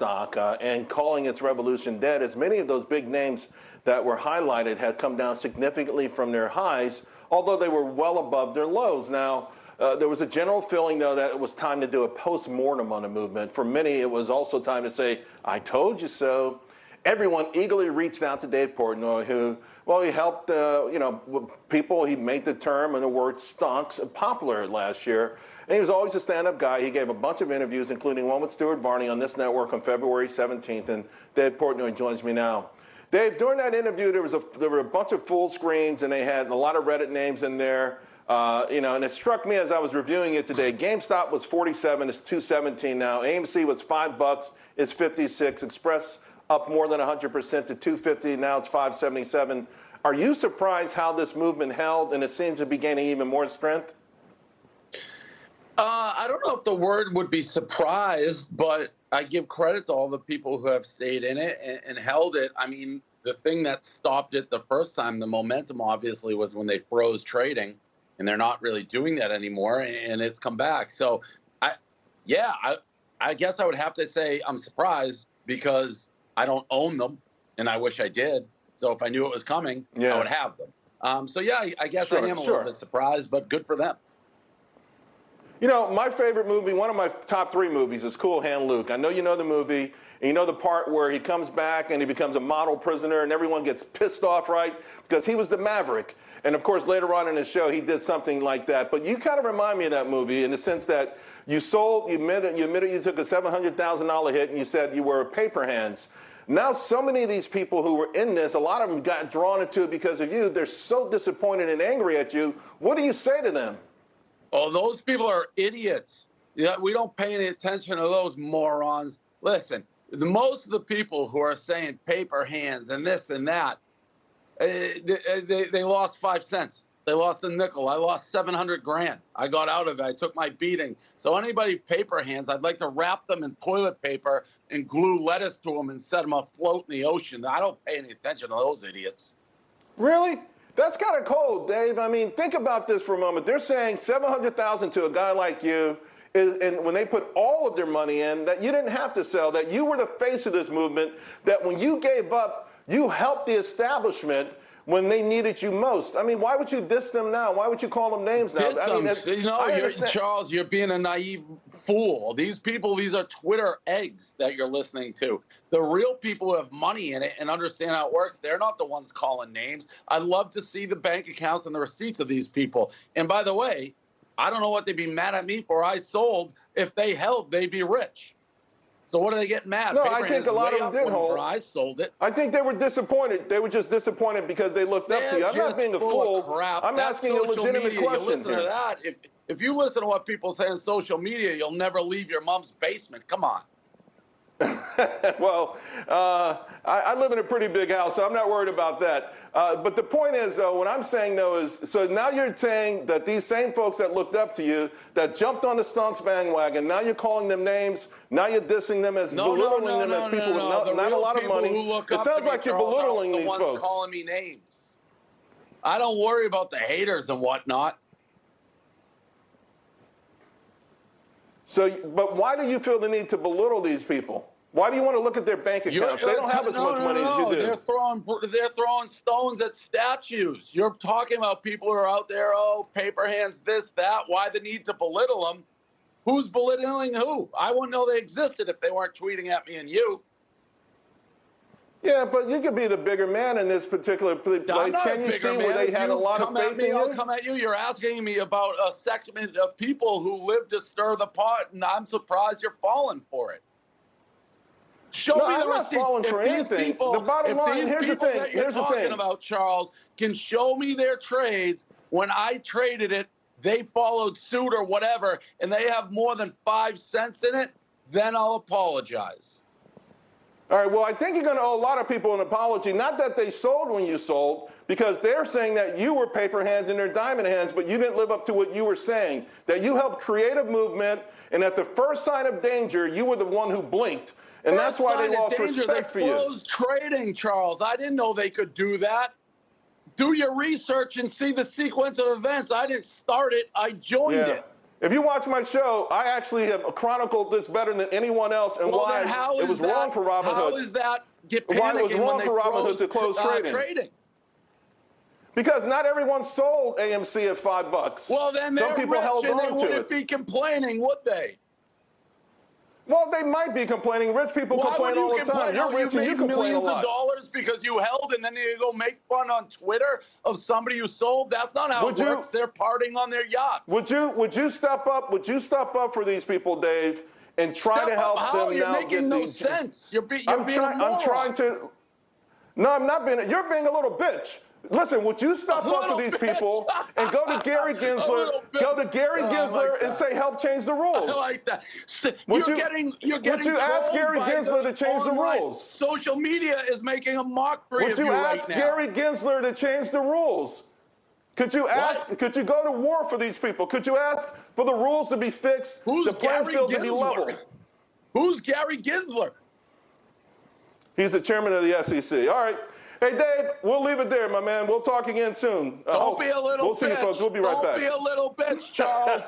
stock and calling its revolution dead, as many of those big names that were highlighted had come down significantly from their highs, although they were well above their lows. Now, there was a general feeling, though, that it was time to do a post-mortem on the movement. For many, it was also time to say, I told you so. Everyone eagerly reached out to Dave Portnoy, who, well, he helped, people. He made the term and the word stonks popular last year. And he was always a stand-up guy. He gave a bunch of interviews, including one with Stuart Varney on this network on February 17th. And Dave Portnoy joins me now. Dave, during that interview, there were a bunch of full screens, and they had a lot of Reddit names in there. And it struck me as I was reviewing it today. GameStop was 47, it's 217 now. AMC was $5, it's 56. Express up more than 100% to 250, now it's 577. Are you surprised how this movement held, and it seems to be gaining even more strength? I don't know if the word would be surprised, but I give credit to all the people who have stayed in it and held it. I mean, the thing that stopped it the first time, the momentum obviously, was when they froze trading, and they're not really doing that anymore, and it's come back. So, I guess I would have to say I'm surprised because I don't own them, and I wish I did. So if I knew it was coming, I would have them. I guess I am a little bit surprised, but good for them. You know, my favorite movie, one of my top 3 movies is Cool Hand Luke. I know you know the movie, and you know the part where he comes back and he becomes a model prisoner and everyone gets pissed off, right? Because he was the maverick. And of course, later on in the show, he did something like that. But you kind of remind me of that movie in the sense that you admitted you took a $700,000 hit and you said you were paper hands. Now, so many of these people who were in this, a lot of them got drawn into it because of you. They're so disappointed and angry at you. What do you say to them? Oh, those people are idiots. Yeah, we don't pay any attention to those morons. Listen, most of the people who are saying paper hands and this and that, they lost 5 cents. They lost a nickel. I lost 700 grand. I got out of it. I took my beating. So anybody paper hands, I'd like to wrap them in toilet paper and glue lettuce to them and set them afloat in the ocean. I don't pay any attention to those idiots. Really? That's kind of cold, Dave. I mean, think about this for a moment. They're saying $700,000 to a guy like you, and when they put all of their money in, that you didn't have to sell, that you were the face of this movement, that when you gave up, you helped the establishment when they needed you most. I mean, why would you diss them now? Why would you call them names now? Charles, you're being a naive fool. These people, these are Twitter eggs that you're listening to. The real people who have money in it and understand how it works, they're not the ones calling names. I'd love to see the bank accounts and the receipts of these people. And by the way, I don't know what they'd be mad at me for. I sold. If they held, they'd be rich. So what are they getting mad? No, I think a lot of them did hold. I sold it. I think they were disappointed. They were just disappointed because they looked up to you. I'm not being a fool. I'm asking a legitimate question here. To that. If you listen to what people say on social media, you'll never leave your mom's basement. Come on. Well, I live in a pretty big house, so I'm not worried about that. But the point is, though, what I'm saying, though, is so now you're saying that these same folks that looked up to you, that jumped on the stonks bandwagon, now you're calling them names, now you're dissing them as belittling them as people with not a lot of money. It sounds like you're belittling these folks. Calling me names. I don't worry about the haters and whatnot. So, but why do you feel the need to belittle these people? Why do you want to look at their bank accounts? They don't have as much money as you do. They're throwing stones at statues. You're talking about people who are out there, paper hands, this, that. Why the need to belittle them? Who's belittling who? I wouldn't know they existed if they weren't tweeting at me and you. Yeah, but you could be the bigger man in this particular place. Can you see where they had a lot of faith in you? I'll come at you. You're asking me about a segment of people who live to stir the pot, and I'm surprised you're falling for it. Show me the receipts. I'm not falling for anything. The bottom line, here's the thing. Here's the thing. Talking about, Charles, can show me their trades. When I traded it, they followed suit or whatever, and they have more than 5 cents in it, then I'll apologize. All right, well, I think you're going to owe a lot of people an apology. Not that they sold when you sold, because they're saying that you were paper hands and they're diamond hands, but you didn't live up to what you were saying, that you helped create a movement, and at the first sign of danger, you were the one who blinked. And that's why they lost respect for you. They closed trading, Charles. I didn't know they could do that. Do your research and see the sequence of events. I didn't start it. I joined it. If you watch my show, I actually have chronicled this better than anyone else and why it was wrong for Robinhood. How is that why it was wrong for Robinhood to close trading. Because not everyone sold AMC at $5. Well, then some people rich held and on they to wouldn't it. be complaining, would they? Well, they might be complaining. Rich people complain all the time. You're rich and you complain a lot. Millions of dollars because you held, and then you go make fun on Twitter of somebody who sold. That's not how it works. They're partying on their yachts. Would you step up? Would you step up for these people, Dave, and try to help them You're now making get no these? sense. You're being a moron. I'm trying to. No, I'm not being. You're being a little bitch. Listen, would you step up for these people and go to Gary Gensler, and say, help change the rules? I like that. Would you ask Gary Gensler to change the rules? Social media is making a mockery of you right now. Would you ask Gary Gensler to change the rules? Could you ask? Could you go to war for these people? Could you ask for the rules to be fixed, the playing field to be level? Who's Gary Gensler? He's the chairman of the SEC. All right. Hey, Dave, we'll leave it there, my man. We'll talk again soon. Don't be a little bitch. We'll see you, folks. We'll be right back. Don't be a little bitch, Charles.